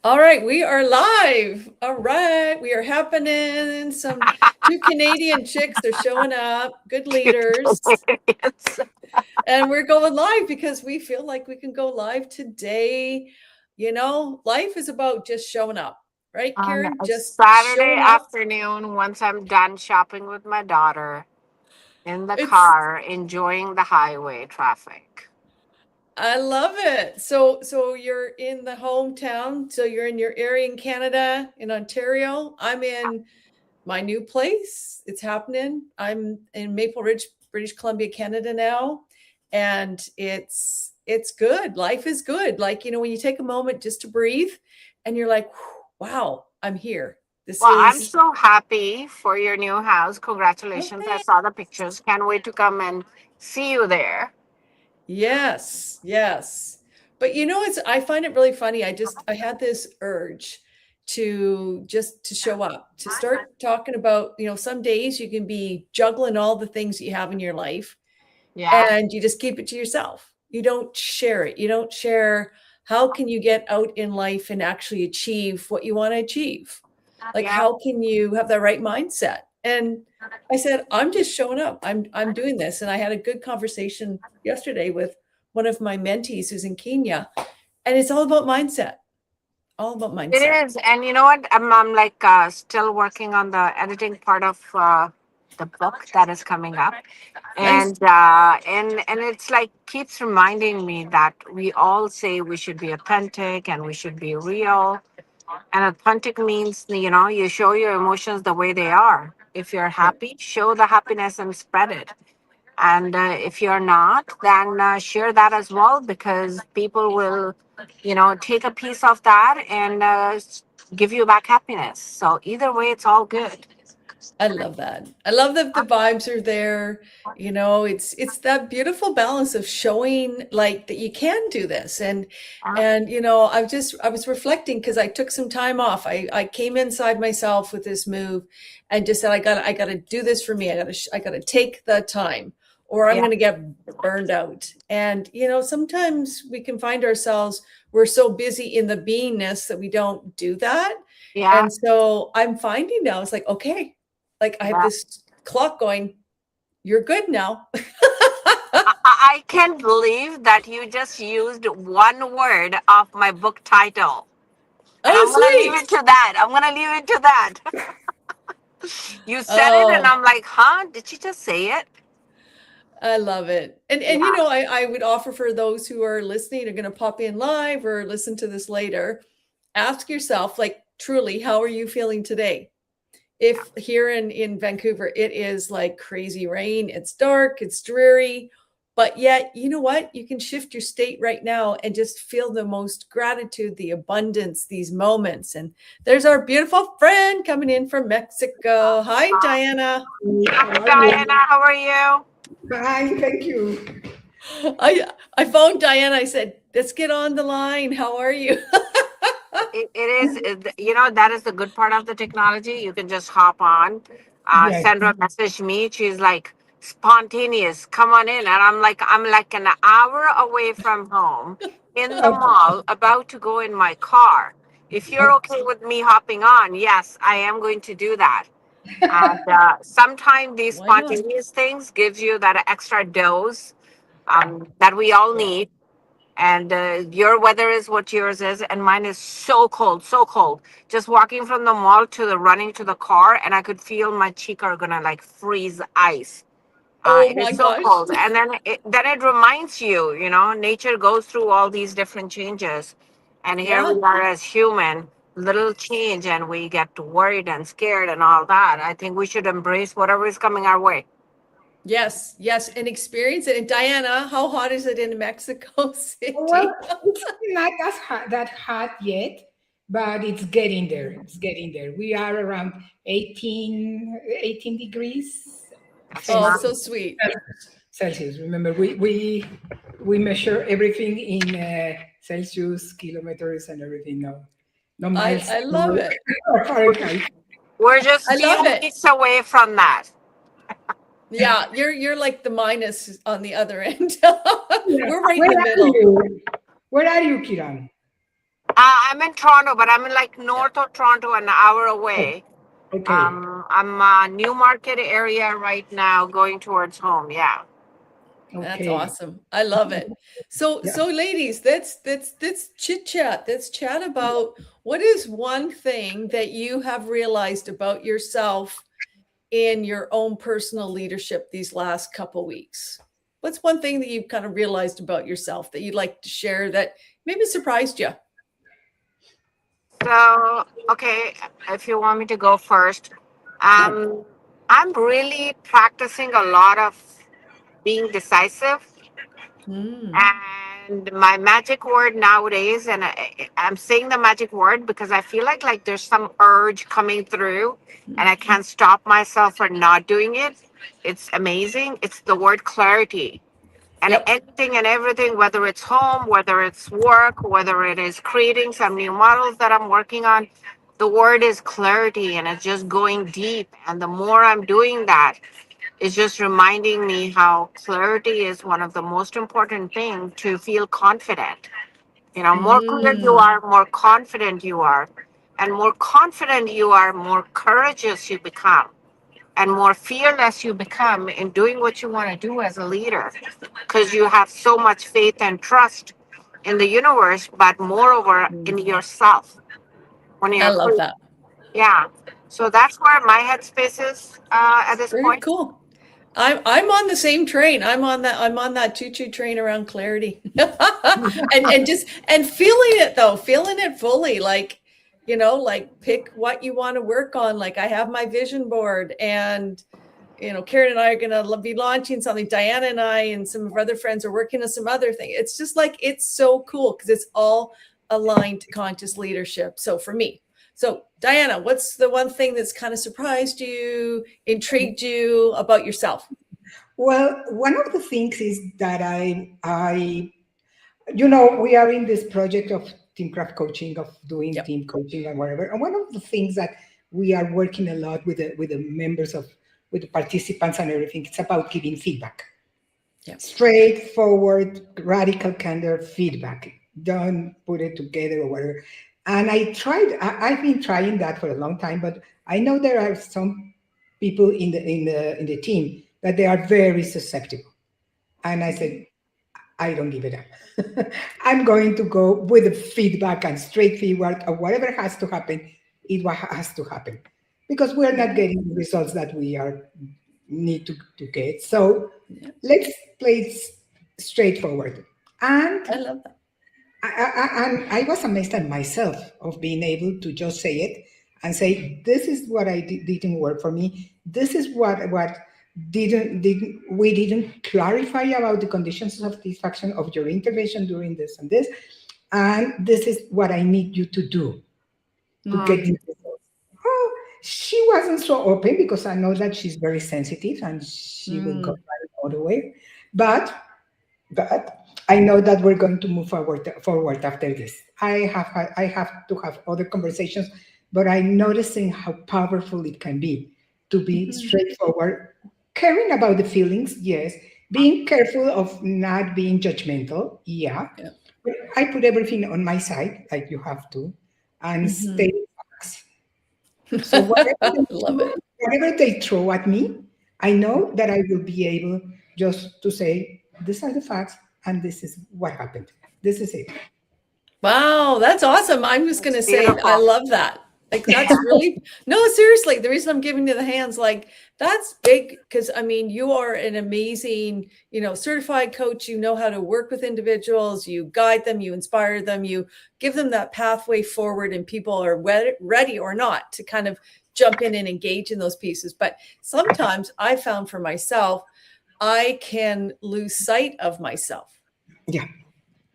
All right, we are live. All right, we are happening. Some two Canadian chicks are showing up, good leaders, Yes. and we're going live because we feel like we can go live today. Life is about just showing up, right, On Karen? a Just Saturday showing up. afternoon, once I'm done shopping with my daughter in the It's car, enjoying the highway traffic. I love it. So you're in the hometown. So you're in your area in Canada, in Ontario. I'm in my new place. It's happening. I'm in Maple Ridge, British Columbia, Canada now, and it's good. Life is good. Like, when you take a moment just to breathe and you're like, wow, I'm here. This Well, I'm is so happy for your new house. Congratulations. I okay. saw the pictures. Can't wait to come and see you there. Yes, yes. But it's I find it really funny. I had this urge to show up, to start talking about, some days you can be juggling all the things that you have in your life Yeah. and you just keep it to yourself. You don't share it. You don't share how can you get out in life and actually achieve what you want to achieve? Like Yeah. how can you have the right mindset? And I said, I'm just showing up. I'm doing this. And I had a good conversation yesterday with one of my mentees who's in Kenya. And it's all about mindset. All about It mindset. is. And you know what? I'm like still working on the editing part of the book that is coming up. Nice. And it's like keeps reminding me that we all say we should be authentic and we should be real. And authentic means, you show your emotions the way they are. If you're Yeah. happy, show the happiness and spread it. And if you're not, then share that as well, because people will, take a piece of that and give you back happiness. So either way, it's all good. I love that. I love that the vibes are there. It's that beautiful balance of showing like that you can do this. And I was reflecting because I took some time off. I came inside myself with this move and just said I got to do this for me. I got to take the time or I'm Yeah. going to get burned out. And sometimes we can find ourselves we're so busy in the beingness that we don't do that. Yeah. And so I'm finding now it's like okay, like I have Yeah. this clock going, you're good now. I can't believe that you just used one word of my book title. And Oh, I'm going to leave sweet. it to that. I'm going to leave it to that. You said it, and Oh, I'm like, huh? Did she just say it? I love it. And Yeah. I would offer for those who are listening, are going to pop in live or listen to this later, ask yourself, like, truly, how are you feeling today? If here in Vancouver, it is like crazy rain, it's dark, it's dreary, but yet, you know what? You can shift your state right now and just feel the most gratitude, the abundance, these moments. And there's our beautiful friend coming in from Mexico. Hi, Diana. Hi, How are Diana. you? How are you? Fine, thank you. I phoned Diana. I said, let's get on the line. How are you? That is the good part of the technology. You can just hop on, Yes. send her a message me. She's like, spontaneous, come on in. And I'm like an hour away from home in the Okay. mall, about to go in my car. If you're okay with me hopping on, yes, I am going to do that. And sometimes these Why not? spontaneous things gives you that extra dose that we all Yeah. need. And your weather is what yours is, and mine is so cold, so cold. Just walking from the mall to the running to the car, and I could feel my cheek are gonna like freeze ice. Oh It my is so gosh. cold, and then it reminds you, nature goes through all these different changes, and here Yeah. we are as human, little change, and we get worried and scared and all that. I think we should embrace whatever is coming our way. Yes, yes, and experience it. And Diana, how hot is it in Mexico Well, City? it's not that hot yet, but it's getting there. It's getting there. We are around 18 degrees Oh, Yeah. Celsius. so sweet. Celsius. Remember, we measure everything in Celsius, kilometers, and everything. No, no I miles I love or it. Fahrenheit. We're just I few love it. weeks away from that. Yeah, you're like the minus on the other end. Yeah. We're right in Where the are middle. you? Where are you, Kiran? I'm in Toronto, but I'm in like north of Toronto, an hour Oh, away. okay. I'm Newmarket area right now, going towards home. Yeah. That's Okay. awesome. I love it. So, Yeah. so ladies, let's chit chat. Let's chat about what is one thing that you have realized about yourself in your own personal leadership these last couple weeks. What's one thing that you've kind of realized about yourself that you'd like to share that maybe surprised you? So, okay, if you want me to go first, Sure. I'm really practicing a lot of being decisive. Mm, And my magic word nowadays, and I'm saying the magic word because I feel like there's some urge coming through, and I can't stop myself for not doing it. It's amazing. It's the word clarity. And yep. anything and everything, whether it's home, whether it's work, whether it is creating some new models that I'm working on, the word is clarity, and it's just going deep. And the more I'm doing that, it's just reminding me how clarity is one of the most important things to feel confident. You know, more clear you Mm, are, more confident you are. And more confident you are, more courageous you become, and more fearless you become in doing what you want to do as a leader, because you have so much faith and trust in the universe, but moreover in yourself when I you're love clear. that. Yeah. So that's where my headspace is at this Very point. cool. I'm on the same train. I'm on that choo-choo train around clarity. And just and feeling it though, feeling it fully, like, like pick what you want to work on. Like I have my vision board, and Karen and I are going to be launching something. Diana and I and some of our other friends are working on some other thing. It's just like, it's so cool because it's all aligned to conscious leadership. So for me, so Diana, what's the one thing that's kind of surprised you, intrigued you about yourself? Well, one of the things is that we are in this project of teamcraft coaching, of doing Yep. team coaching and whatever. And one of the things that we are working a lot with the members with the participants and everything, it's about giving feedback. Yep. Straightforward, radical candor feedback. Don't put it together or whatever. And I've been trying that for a long time, but I know there are some people in the team that they are very susceptible. And I said, I don't give it up. I'm going to go with the feedback and straight feedback, or whatever has to happen, has to happen. Because we're not Yeah. getting the results that we need to get. So Yeah. let's play it straightforward. And I love that. I was amazed at myself of being able to just say it and say, this is what didn't work for me. This is what didn't we didn't clarify about the conditions of satisfaction of your intervention during this and this, and this is what I need you to do to get Mm. these results. Oh, she wasn't so open because I know that she's very sensitive and she will go Mm, right all the way, but I know that we're going to move forward after this. I have to have other conversations, but I'm noticing how powerful it can be to be mhm. straightforward, caring about the feelings, yes, being careful of not being judgmental, yeah. Yeah. But I put everything on my side, like you have to, and stay Mhm. facts. So Love it. whatever they throw at me, I know that I will be able just to say, these are the facts and this is what happened. This is it. Wow, that's awesome. I'm just going It's to say, I beautiful. love that. Like, that's really, no, seriously. The reason I'm giving you the hands, like, that's big because I mean, you are an amazing, certified coach. You know how to work with individuals, you guide them, you inspire them, you give them that pathway forward, and people are ready or not to kind of jump in and engage in those pieces. But sometimes I found for myself, I can lose sight of myself, Yeah.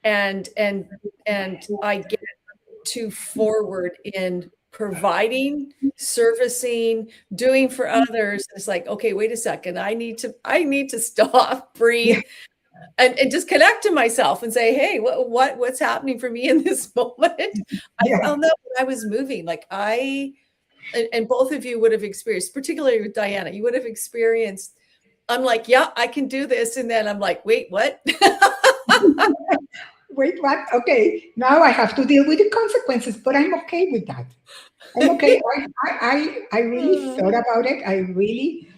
and I get too forward in providing, servicing, doing for others. It's like, okay, wait a second. I need to stop, Yeah. breathe, and just connect to myself and say, hey, what's happening for me in this moment? I Yeah. found that when I was moving, like and both of you would have experienced, particularly with Diana, you would have experienced, I'm like, yeah, I can do this. And then I'm like, wait, what? wait, what? Okay, now I have to deal with the consequences, but I'm okay with that. I'm okay. I really thought about it. I really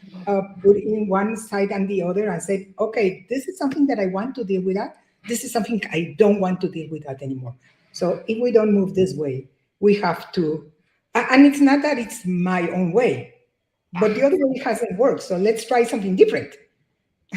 put in one side and the other and said, okay, this is something that I want to deal with that. This is something I don't want to deal with that anymore. So if we don't move this way, we have to, and it's not that it's my own way, but the other way hasn't worked. So let's try something different.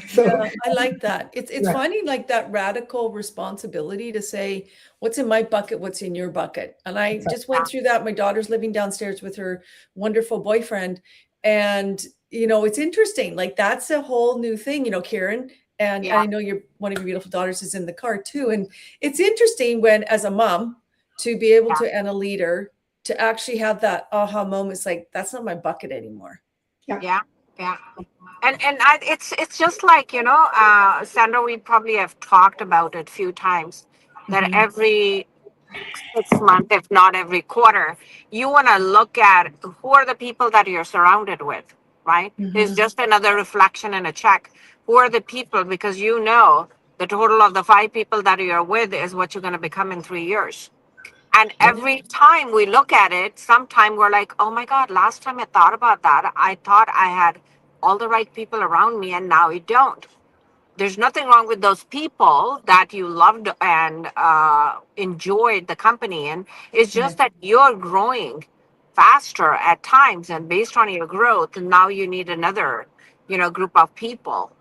So, Yeah, I like that. It's yeah, finding like that radical responsibility to say, what's in my bucket, what's in your bucket. And I just Yeah, went through that. My daughter's living downstairs with her wonderful boyfriend. And, it's interesting. Like that's a whole new thing, Karen. And yeah, I know one of your beautiful daughters is in the car too. And it's interesting when, as a mom, to be able yeah, to, and a leader, to actually have that aha moments like, that's not my bucket anymore. yeah, yeah, yeah. It's just like, Sandra, we probably have talked about it a few times that Hmm. every 6 months, if not every quarter, you want to look at who are the people that you're surrounded with, right? It's Hmm. just another reflection and a check. Who are the people? Because the total of the 5 people that you're with is what you're going to become in 3 years. And yeah, every time we look at it, sometime we're like, oh my God, last time I thought about that, I thought I had all the right people around me, and now I don't. There's nothing wrong with those people that you loved and enjoyed the company in. It's Yeah. just that you're growing faster at times, and based on your growth, now you need another, group of people,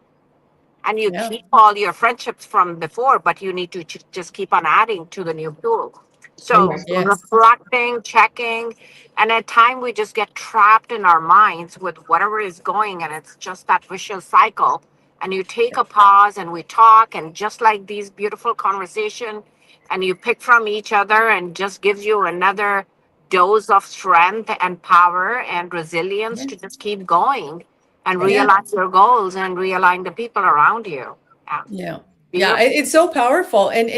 and you Yeah. keep all your friendships from before, but you need to just keep on adding to the new pool. oh, So yes, Yes. reflecting, checking, and at time we just get trapped in our minds with whatever is going, and it's just that vicious cycle. And you take a pause, and we talk, and just like these beautiful conversation, and you pick from each other, and just gives you another dose of strength and power and resilience Yeah. to just keep going and yes, Yeah. realize your goals and realign the people around you. Yeah. Yeah. Yeah, Beautiful. it's so powerful. And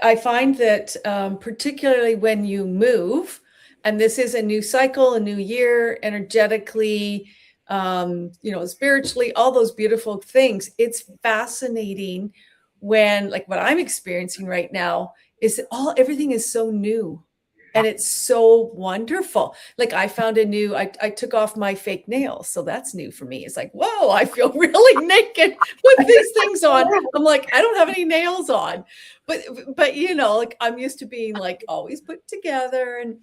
I find that particularly when you move, and this is a new cycle, a new year, energetically, spiritually, all those beautiful things. It's fascinating when, like, what I'm experiencing right now is that everything is so new. Yeah. And it's so wonderful. Like I found I took off my fake nails. So that's new for me. It's like, whoa, I feel really naked with these things on. I'm like, I don't have any nails on. But like I'm used to being like always put together, and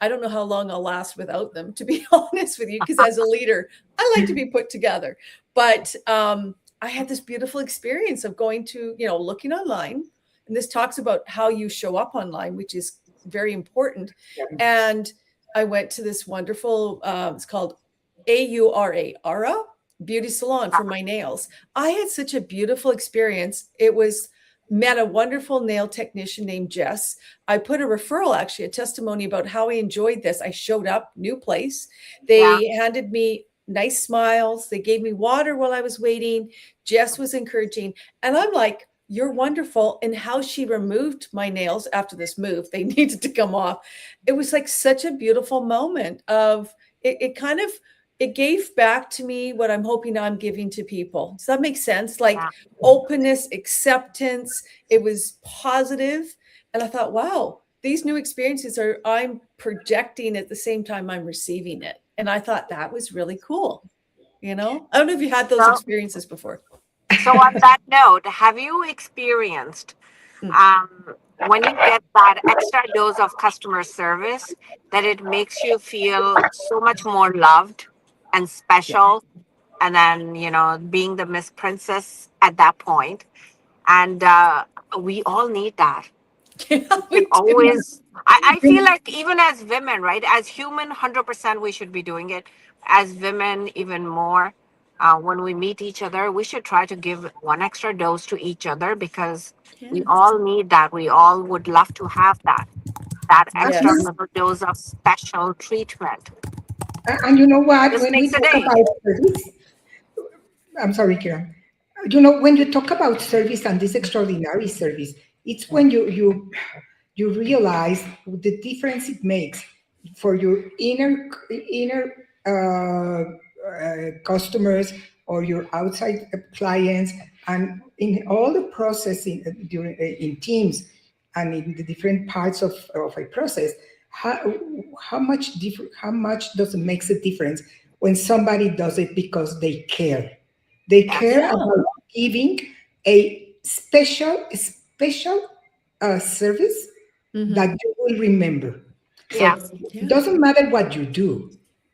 I don't know how long I'll last without them, to be honest with you, because as a leader, I like to be put together. But I had this beautiful experience of going to, looking online, and this talks about how you show up online, which is very important. yeah, And I went to this wonderful, it's called Aura beauty salon for my nails. I had such a beautiful experience. It was met a wonderful nail technician named Jess. I put a referral, actually, a testimony about how I enjoyed this. I showed up, new place. Yeah. They handed me nice smiles. They gave me water while I was waiting. Jess was encouraging. And I'm like, you're wonderful. And how she removed my nails after this move, they needed to come off. It was like such a beautiful moment of it kind of it gave back to me what I'm hoping I'm giving to people. Does that make sense? Like Yeah. openness, acceptance. It was positive. And I thought, wow, these new experiences I'm projecting at the same time I'm receiving it. And I thought that was really cool. I don't know if you had those So, experiences before. so on that note, have you experienced Mm. when you get that extra dose of customer service that it makes you feel so much more loved and Yeah. special? And then, being the Miss Princess at that point. And we all need that. Yeah, We should we do. always, I feel like even as women, right? As human, 100% we should be doing it. As women, even more. When we meet each other, we should try to give one extra dose to each other because we Yeah. all need that. We all would love to have that extra Yes. little dose of special treatment. and you know what? Just When we makes a talk day. about service, I'm sorry, Kiran. When you talk about service and this extraordinary service, it's when you realize the difference it makes for your inner customers or your outside clients, And in all the process in teams and in the different parts of a process, how much does it makes a difference when somebody does it because they care? They care Yeah. about giving a special service Hmm. that you will remember. Yeah. So it Yeah. doesn't matter what you do.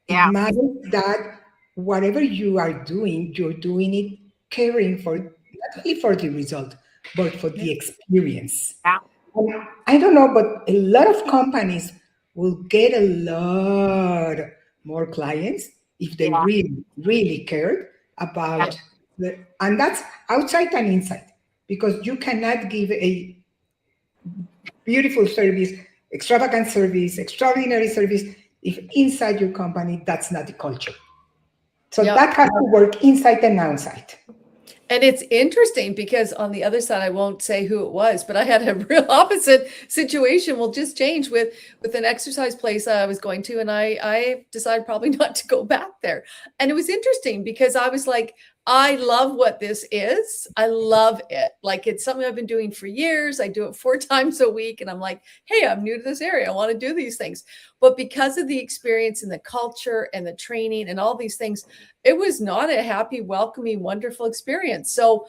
It Yeah. matters that whatever you are doing, you're doing it caring for not only for the result, but for Yeah. the experience. Yeah. And I don't know, but a lot of companies will get a lot more clients if they Yeah. really cared Yeah. about and that's outside and inside, because you cannot give a beautiful service, extravagant service, extraordinary service if inside your company that's not the culture. So Yep. that has to work inside and outside. And it's interesting because on the other side, I won't say who it was, but I had a real opposite situation. Will just change with an exercise place I was going to, and I decided probably not to go back there. And it was interesting because I was like, I love what this is. I love it. Like it's something I've been doing for years. I do it 4 times a week, and I'm like, hey, I'm new to this area. I want to do these things. But because of the experience and the culture and the training and all these things, it was not a happy, welcoming, wonderful experience. So,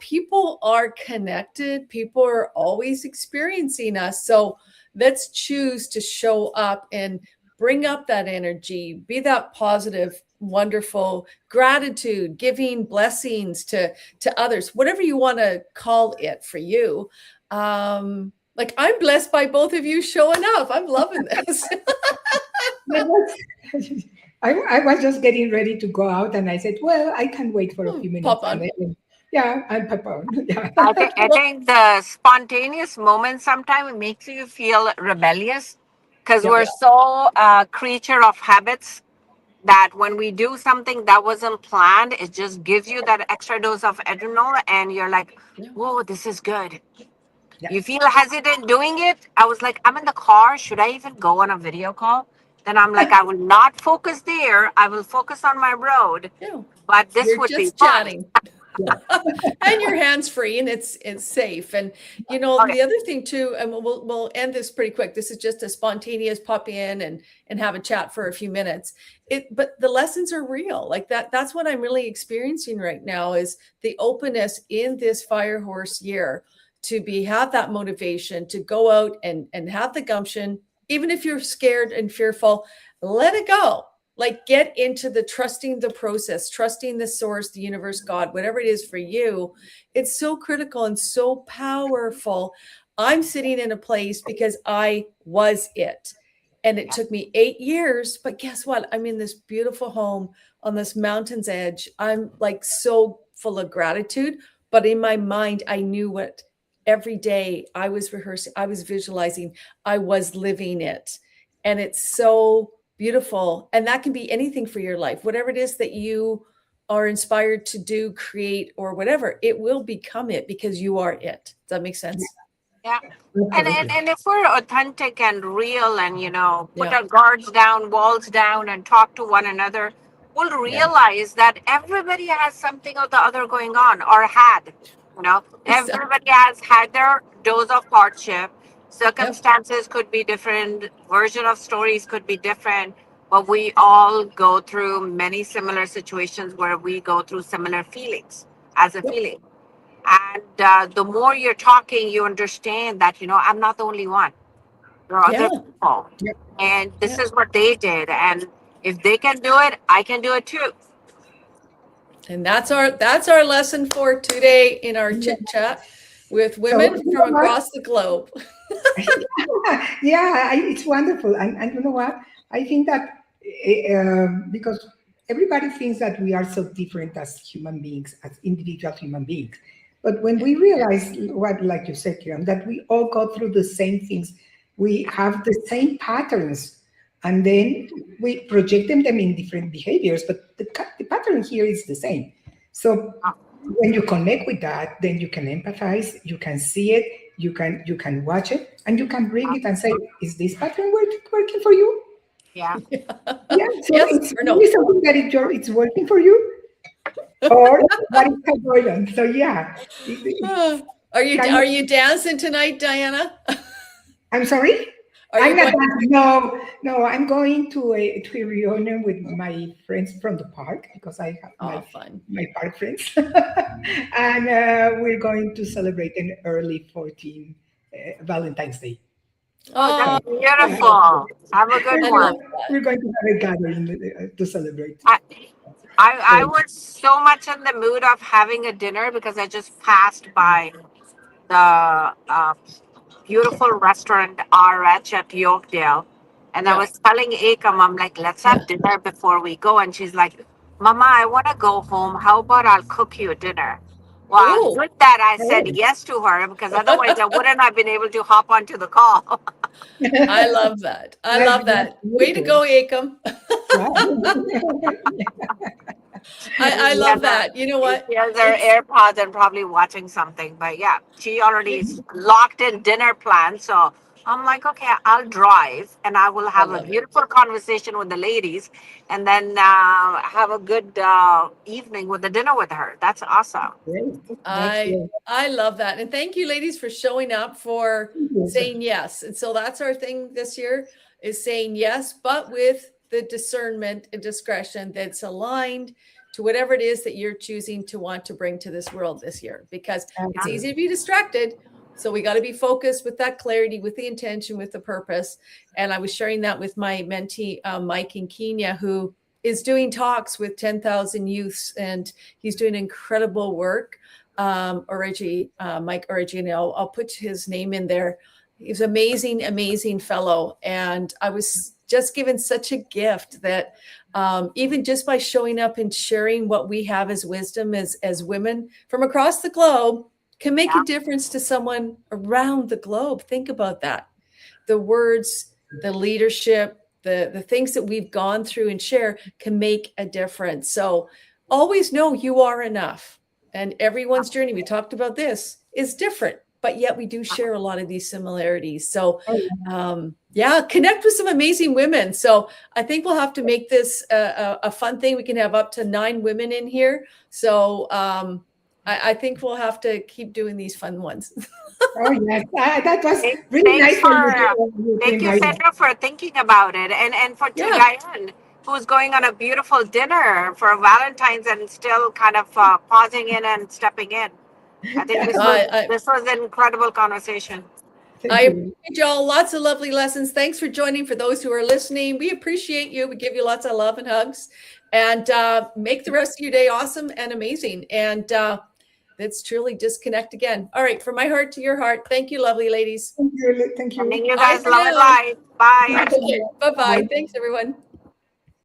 people are connected, people are always experiencing us. So, let's choose to show up and bring up that energy, be that positive, wonderful gratitude, giving blessings to others, whatever you want to call it for you. Like I'm blessed by both of you showing up. I'm loving this. That was- I was just getting ready to go out, and I said, "Well, I can wait for a few Pop minutes." And on. then, yeah, and Papa, yeah, I think the spontaneous moment sometimes makes you feel rebellious because yeah, we're so creature of habits that when we do something that wasn't planned, it just gives you that extra dose of adrenaline, and you're like, Yeah. "Whoa, this is good." yeah. You feel hesitant doing it. I was like, I'm in the car. Should I even go on a video call? Then I'm like, I will not focus there. I will focus on my road. Yeah. But this You're would be just fun. chatting. Yeah. And your hands free and it's safe. And Okay. the other thing too, and we'll end this pretty quick. This is just a spontaneous pop in and have a chat for a few minutes. But the lessons are real. Like that's what I'm really experiencing right now is the openness in this fire horse year to have that motivation to go out and have the gumption, even if you're scared and fearful, let it go. Like get into the trusting the process, trusting the source, the universe, God, whatever it is for you. It's so critical and so powerful. I'm sitting in a place because I was it. And it Yeah. took me 8 years, but guess what? I'm in this beautiful home on this mountain's edge. I'm like so full of gratitude, but in my mind, I knew what every day I was rehearsing, I was visualizing, I was living it. And it's so beautiful. And that can be anything for your life, whatever it is that you are inspired to do, create, or whatever, it will become it because you are it. Does that make sense? Yeah. Absolutely. And if we're authentic and real and, put Yeah. our guards down, walls down, and talk to one another, we'll Yeah. realize that everybody has something or the other going on or had. Exactly. Everybody has had their dose of hardship. Yep. Circumstances could be different, version of stories could be different, but we all go through many similar situations where we go through similar feelings as a Yep. feeling. And the more you're talking, you understand that, I'm not the only one. There are Yeah. other people. Yeah. And this Yeah. is what they did. And if they can do it, I can do it too. And that's our lesson for today in our Yeah. chit chat with So women you know from what? across the globe. Yeah, it's wonderful. And you know what? I think that because everybody thinks that we are so different as human beings, as individual human beings. But when we realize what, like you said, Kiran, that we all go through the same things, we have the same patterns, and then we project them in different behaviors, but the pattern here is the same. So when you connect with that, then you can empathize, you can see it, you can watch it, and you can bring it and say, is this pattern working for you? Yeah. Yeah, so Yes it's or really no? something that it's working for you. or radical boredom. So yeah, it's kind Are of. you dancing tonight, Diana? I'm sorry. Are I'm you not going? dancing. No, no. I'm going to a reunion with my friends from the park because I have Oh, my fun. my park friends, and we're going to celebrate an early 14 Valentine's Day. Oh, that's Oh, Yeah, beautiful. Have a good I we're love one. going, that. we're going to have a gathering to celebrate. I, I Early. was so much in the mood of having a dinner because I just passed by the beautiful restaurant RH at Yorkdale. And I Yeah. was telling Akam, I'm like, let's have dinner before we go. And she's like, Mama, I want to go home. How about I'll cook you dinner? Well, Oh, good that I said Oh, yes to her because otherwise I wouldn't have been able to hop onto the call. I love that. I love that's that. Way to beautiful. go, Akam. Yeah. I She has love her, that. You know what? she has her It's AirPods and probably watching something. But yeah, she already locked in dinner plans. So I'm like, okay, I'll drive and I will I have a love it. beautiful conversation with the ladies and then have a good evening with the dinner with her. That's awesome. Great. That's great. I love that. And thank you ladies for showing up, for Thank you. saying yes. And so that's our thing this year, is saying yes, but with the discernment and discretion that's aligned to whatever it is that you're choosing to want to bring to this world this year, because it's Absolutely. easy to be distracted. So we got to be focused with that clarity, with the intention, with the purpose. And I was sharing that with my mentee, Mike in Kenya, who is doing talks with 10,000 youths, and he's doing incredible work. Mike Origi, and I'll put his name in there. He's amazing, amazing fellow. And I was just given such a gift that even just by showing up and sharing what we have as wisdom as women from across the globe can make Yeah. a difference to someone around the globe. Think about that. The words, the leadership, the things that we've gone through and share can make a difference. So always know you are enough. And everyone's journey, we talked about this, is different, but yet we do share a lot of these similarities. So Oh, yeah, connect with some amazing women. So I think we'll have to make this a fun thing. We can have up to 9 women in here. So I think we'll have to keep doing these fun ones. oh yes. That was really Thanks nice for you for to thank you, invite us. Sandra, for thinking about it, and for to Yeah. Diane, who's going on a beautiful dinner for Valentine's and still kind of pausing in and stepping in. I think Yeah. I, this was an incredible conversation. Thank I you. appreciate y'all. Lots of lovely lessons. Thanks for joining. For those who are listening, we appreciate you. We give you lots of love and hugs, and make the rest of your day awesome and amazing. And let's truly disconnect again. All right, from my heart to your heart. Thank you, lovely ladies. Thank you. Thank Sending you. you Bye guys for love and now. light. Bye. Okay, bye bye. Bye. Thanks, everyone.